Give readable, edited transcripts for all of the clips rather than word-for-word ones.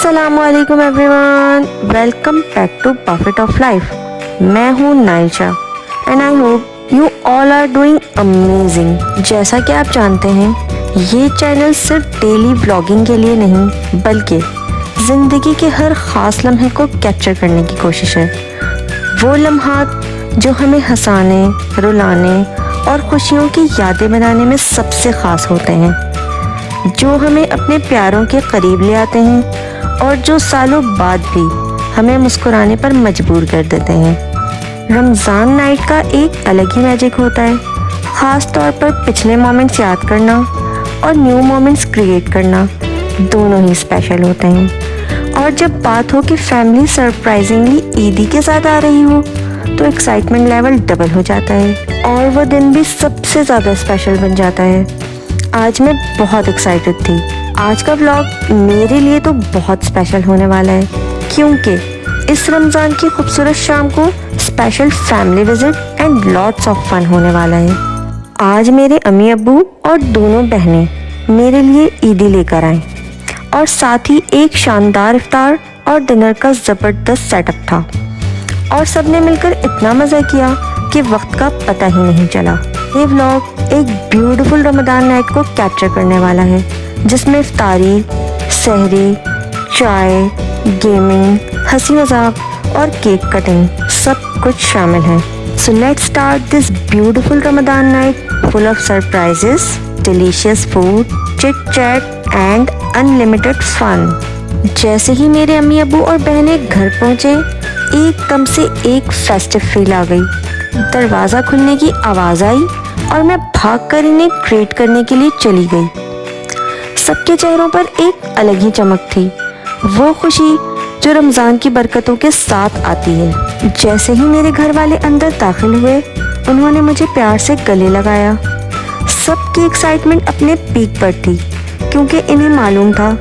अस्सलाम वालेकुम everyone, welcome back to perfect of life. मैं हूँ Naisha and I hope you all are doing amazing. जैसा कि आप जानते हैं, ये चैनल सिर्फ डेली व्लॉगिंग के लिए नहीं बल्कि ज़िंदगी के हर ख़ास लम्हे को कैप्चर करने की कोशिश है। वो लम्हात जो हमें हंसाने, रुलाने और खुशियों की यादें बनाने में सबसे ख़ास होते हैं, जो हमें अपने प्यारों के करीब ले आते हैं और जो सालों बाद भी हमें मुस्कुराने पर मजबूर कर देते हैं। रमज़ान नाइट का एक अलग ही मैजिक होता है, ख़ास तौर पर पिछले मोमेंट्स याद करना और न्यू मोमेंट्स क्रिएट करना दोनों ही स्पेशल होते हैं। और जब बात हो कि फैमिली सरप्राइजिंगली ईदी के साथ आ रही हो तो एक्साइटमेंट लेवल डबल हो जाता है और वो दिन भी सबसे ज़्यादा स्पेशल बन जाता है। आज मैं बहुत एक्साइटेड थी। आज का व्लॉग मेरे लिए तो बहुत स्पेशल होने वाला है, क्योंकि इस रमज़ान की खूबसूरत शाम को special family visit and lots of fun होने वाला है। आज मेरे अम्मी अब्बू और दोनों बहनें मेरे लिए ईदी लेकर आए और साथ ही एक शानदार इफ्तार और डिनर का ज़बरदस्त सेटअप था और सबने मिलकर इतना मज़ा किया कि वक्त का पता ही नहीं चला। ये व्लॉग एक ब्यूटीफुल रमज़ान नाइट को कैप्चर करने वाला है, जिसमें इफ्तारी, सहरी, चाय, गेमिंग, हंसी मजाक और केक कटिंग सब कुछ शामिल है। So let's start this beautiful Ramzan night full of surprises, delicious food, chit chat and unlimited fun. जैसे ही मेरे अम्मी अब्बू और बहनें घर पहुँचे, एकदम से एक फेस्टिव फील आ गई। दरवाज़ा खुलने की आवाज़ आई और मैं भागकर इन्हें ग्रीट करने के लिए चली गई। सबके चेहरों पर एक अलग ही चमक थी, वो खुशी जो रमज़ान की बरकतों के साथ आती है। जैसे ही मेरे घर वाले अंदर दाखिल हुए, उन्होंने मुझे प्यार से गले लगाया। सबकी एक्साइटमेंट अपने पीक पर थी, क्योंकि इन्हें मालूम था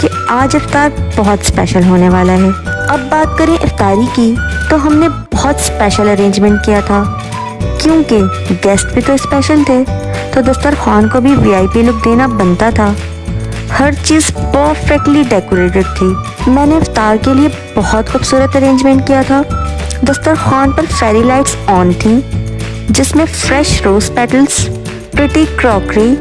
कि आज इफ्तार बहुत स्पेशल होने वाला है। अब बात करें इफ्तारी की, तो हमने बहुत स्पेशल अरेंजमेंट किया था, क्योंकि गेस्ट भी तो स्पेशल थे, तो दस्तरखान को भी वीआईपी लुक देना बनता था। हर चीज़ परफेक्टली डेकोरेटेड थी। मैंने इफ्तार के लिए बहुत खूबसूरत अरेंजमेंट किया था। दस्तरखान पर फेरी लाइट्स ऑन थी, जिसमें fresh rose petals, pretty crockery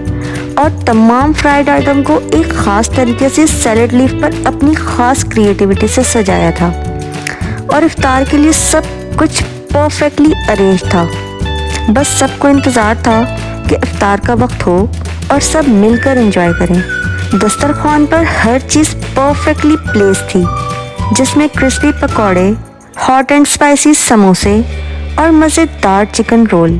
और तमाम फ्राइड आइटम को एक ख़ास तरीके से सैलेड लीफ पर अपनी ख़ास क्रिएटिविटी से सजाया था। और इफ्तार के लिए सब कुछ परफेक्टली अरेंज था। बस सबको इंतज़ार था कि इफ्तार का वक्त हो और सब मिलकर एंजॉय करें। दस्तरखान पर हर चीज़ परफेक्टली प्लेस थी, जिसमें क्रिस्पी पकौड़े, हॉट एंड स्पाइसी समोसे और मज़ेदार चिकन रोल।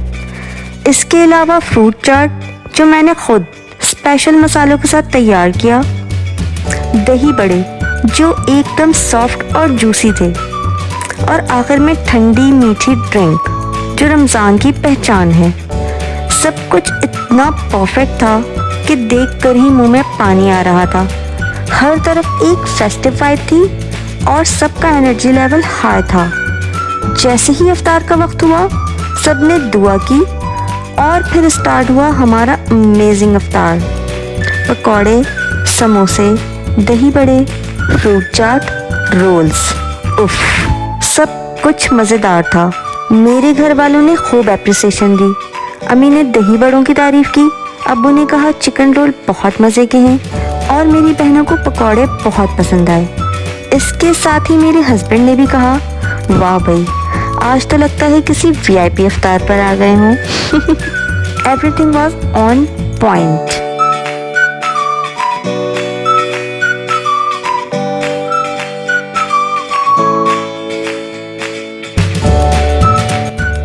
इसके अलावा फ्रूट चाट जो मैंने खुद स्पेशल मसालों के साथ तैयार किया, दही बड़े जो एकदम सॉफ्ट और जूसी थे, और आखिर में ठंडी मीठी ड्रिंक जो रमज़ान की पहचान है। सब कुछ इतना परफेक्ट था कि देखकर ही मुंह में पानी आ रहा था। हर तरफ एक फेस्टिव वाइब थी और सबका एनर्जी लेवल हाई था। जैसे ही इफ्तार का वक्त हुआ, सबने दुआ की और फिर स्टार्ट हुआ हमारा अमेजिंग इफ्तार। पकौड़े, समोसे, दही बड़े, फ्रूट चाट, रोल्स, उफ, सब कुछ मज़ेदार था। मेरे घर वालों ने खूब एप्रिसिएशन दी। अम्मी ने दही बड़ों की तारीफ़ की, अब्बू ने कहा चिकन रोल बहुत मज़े के हैं और मेरी बहनों को पकौड़े बहुत पसंद आए। इसके साथ ही मेरे हस्बैंड ने भी कहा, वाह भाई, आज तो लगता है किसी वीआईपी इफ्तार पर आ गए हों। Everything was on point.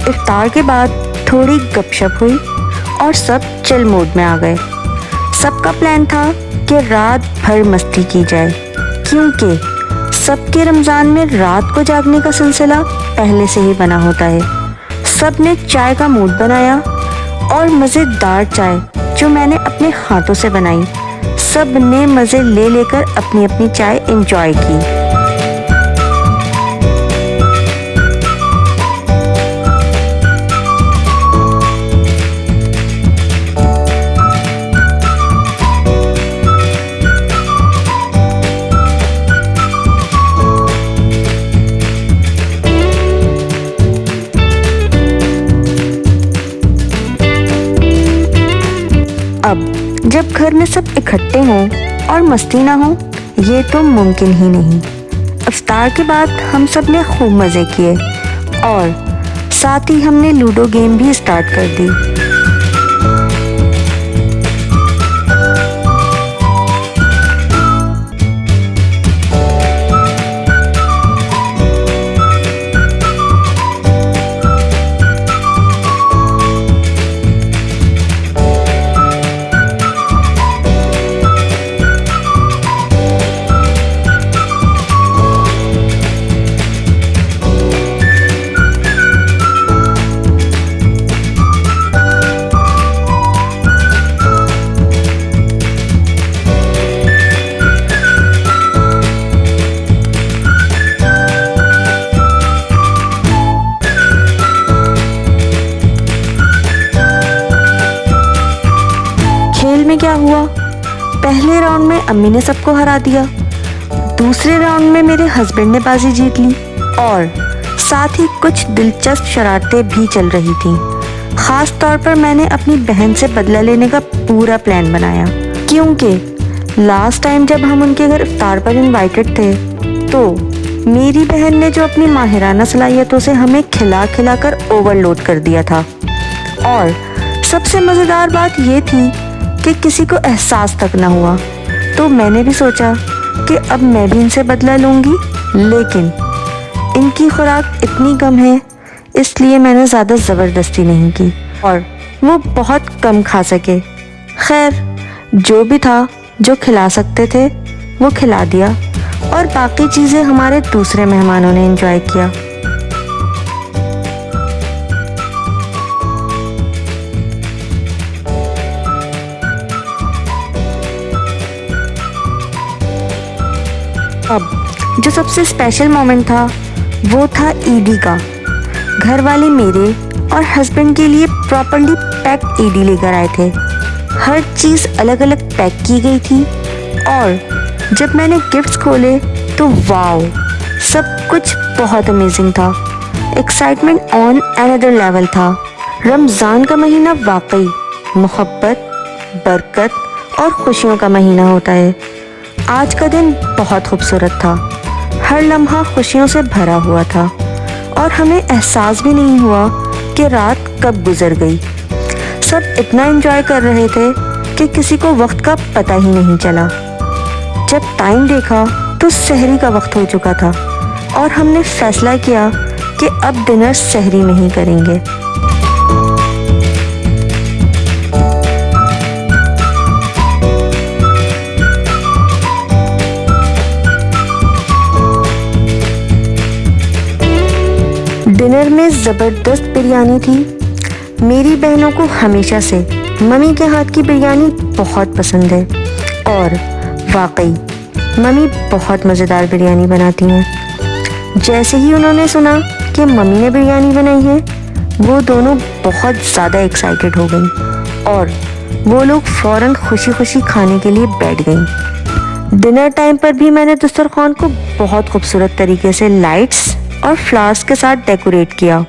इफ्तार के बाद थोड़ी गपशप हुई और सब चिल मूड में आ गए। सबका प्लान था कि रात भर मस्ती की जाए, क्योंकि सबके रमज़ान में रात को जागने का सिलसिला पहले से ही बना होता है। सब ने चाय का मूड बनाया और मज़ेदार चाय जो मैंने अपने हाथों से बनाई, सब ने मज़े ले लेकर अपनी अपनी चाय एंजॉय की। اب جب گھر میں سب اکٹھے ہوں اور مستی نہ ہو، یہ تو ممکن ہی نہیں۔ افطار کے بعد ہم سب نے خوب مزے کیے اور ساتھ ہی ہم نے لوڈو گیم بھی اسٹارٹ کر دی۔ کھیل میں کیا ہوا؟ پہلے راؤنڈ میں امی نے سب کو ہرا دیا، دوسرے راؤنڈ میں میرے ہسبینڈ نے بازی جیت لی اور ساتھ ہی کچھ دلچسپ شرارتیں بھی چل رہی تھیں۔ خاص طور پر میں نے اپنی بہن سے بدلہ لینے کا پورا پلان بنایا، کیونکہ لاسٹ ٹائم جب ہم ان کے گھر افطار پر انوائٹڈ تھے تو میری بہن نے جو اپنی ماہرانہ صلاحیتوں سے ہمیں کھلا کھلا کر اوور لوڈ کر دیا تھا، اور سب سے مزیدار بات یہ تھی کہ کسی کو احساس تک نہ ہوا۔ تو میں نے بھی سوچا کہ اب میں بھی ان سے بدلہ لوں گی، لیکن ان کی خوراک اتنی کم ہے اس لیے میں نے زیادہ زبردستی نہیں کی اور وہ بہت کم کھا سکے۔ خیر، جو بھی تھا جو کھلا سکتے تھے وہ کھلا دیا اور باقی چیزیں ہمارے دوسرے مہمانوں نے انجوائے کیا۔ اب جو سب سے اسپیشل مومنٹ تھا وہ تھا عیدی کا۔ گھر والے میرے اور ہسبینڈ کے لیے پراپرلی پیک عیدی لے کر آئے تھے۔ ہر چیز الگ الگ پیک کی گئی تھی اور جب میں نے گفٹس کھولے تو واو، سب کچھ بہت امیزنگ تھا۔ ایکسائٹمنٹ آن another لیول تھا۔ رمضان کا مہینہ واقعی محبت، برکت اور خوشیوں کا مہینہ ہوتا ہے۔ آج کا دن بہت خوبصورت تھا، ہر لمحہ خوشیوں سے بھرا ہوا تھا اور ہمیں احساس بھی نہیں ہوا کہ رات کب گزر گئی۔ سب اتنا انجوائے کر رہے تھے کہ کسی کو وقت کا پتہ ہی نہیں چلا۔ جب ٹائم دیکھا تو سحری کا وقت ہو چکا تھا اور ہم نے فیصلہ کیا کہ اب ڈنر سحری میں ہی کریں گے۔ ڈنر میں زبردست بریانی تھی۔ میری بہنوں کو ہمیشہ سے ممی کے ہاتھ کی بریانی بہت پسند ہے اور واقعی ممی بہت مزیدار بریانی بناتی ہیں۔ جیسے ہی انہوں نے سنا کہ ممی نے بریانی بنائی ہے، وہ دونوں بہت زیادہ ایکسائٹڈ ہو گئیں اور وہ لوگ فوراً خوشی خوشی کھانے کے لیے بیٹھ گئیں۔ ڈنر ٹائم پر بھی میں نے دسترخوان کو بہت خوبصورت طریقے سے لائٹس اور فلاورز کے ساتھ ڈیکوریٹ کیا۔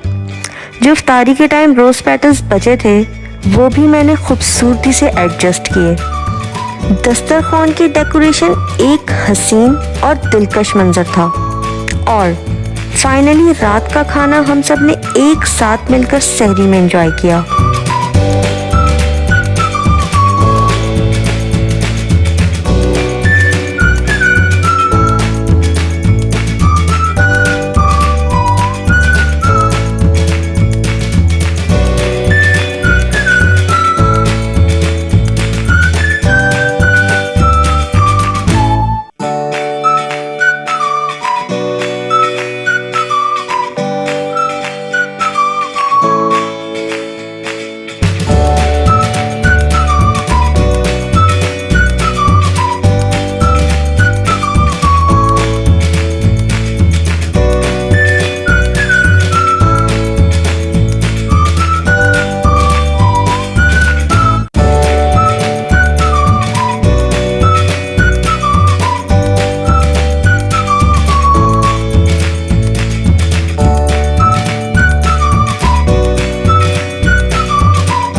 جو افطاری کے ٹائم روز پیٹلز بچے تھے وہ بھی میں نے خوبصورتی سے ایڈجسٹ کیے۔ دسترخوان کی ڈیکوریشن ایک حسین اور دلکش منظر تھا اور فائنلی رات کا کھانا ہم سب نے ایک ساتھ مل کر سحری میں انجوائے کیا۔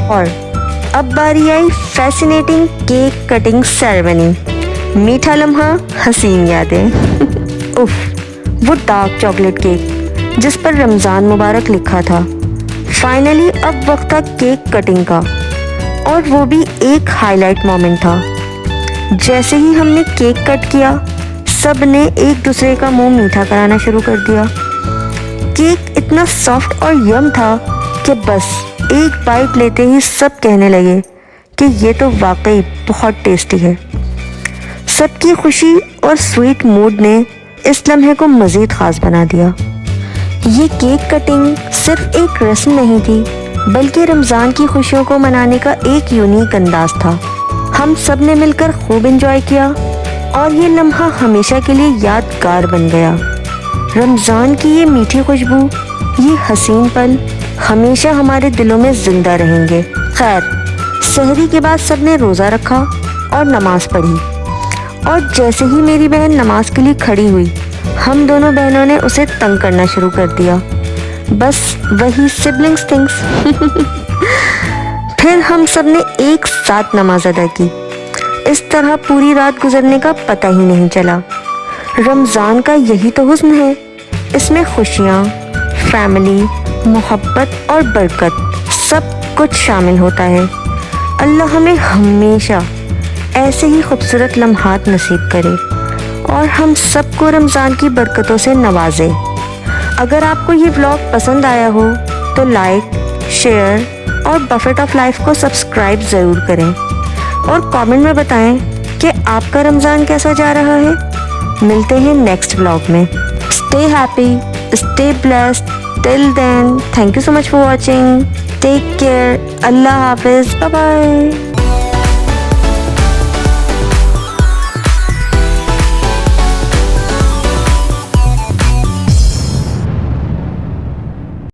اور अब बारी आई फैसिनेटिंग केक कटिंग सेरेमनी। मीठा लम्हा, हसीन यादें। उफ, वो डार्क चॉकलेट केक जिस पर रमज़ान मुबारक लिखा था। फाइनली अब वक्त था केक कटिंग का, और वो भी एक हाईलाइट मोमेंट था। जैसे ही हमने केक कट किया, सब ने एक दूसरे का मुंह मीठा कराना शुरू कर दिया। केक इतना सॉफ्ट और यम था कि बस एक बाइट लेते ही सब कहने लगे कि ये तो वाकई बहुत टेस्टी है। सबकी खुशी और स्वीट मूड ने इस लम्हे को मज़ीद ख़ास बना दिया। ये केक कटिंग सिर्फ एक रस्म नहीं थी, बल्कि रमज़ान की खुशियों को मनाने का एक यूनिक अंदाज था। हम सब ने मिलकर खूब एंजॉय किया और ये लम्हा हमेशा के लिए यादगार बन गया। रमज़ान की ये मीठी खुशबू, ये हसीन पल हमेशा हमारे दिलों में ज़िंदा रहेंगे। खैर, सहरी के बाद सब ने रोज़ा रखा और नमाज़ पढ़ी, और जैसे ही मेरी बहन नमाज के लिए खड़ी हुई, हम दोनों बहनों ने उसे तंग करना शुरू कर दिया। बस वही सिबलिंग्स थिंग्स। फिर हम सब ने एक साथ नमाज अदा की। इस तरह पूरी रात गुजरने का पता ही नहीं चला। रमज़ान का यही तो हुस्न है, इसमें खुशियाँ, फैमिली, मोहब्बत और बरकत सब कुछ शामिल होता है। अल्लाह हमें हमेशा ऐसे ही खूबसूरत लम्हात नसीब करे और हम सबको रमज़ान की बरकतों से नवाजे। अगर आपको ये व्लॉग पसंद आया हो तो लाइक, शेयर और बफेट ऑफ लाइफ को सब्सक्राइब ज़रूर करें, और कमेंट में बताएं कि आपका रमज़ान कैसा जा रहा है। मिलते हैं नेक्स्ट व्लॉग में। Stay happy, stay blessed. Till then, thank you so much for watching. Take care. अल्लाह हाफिज़। Bye bye.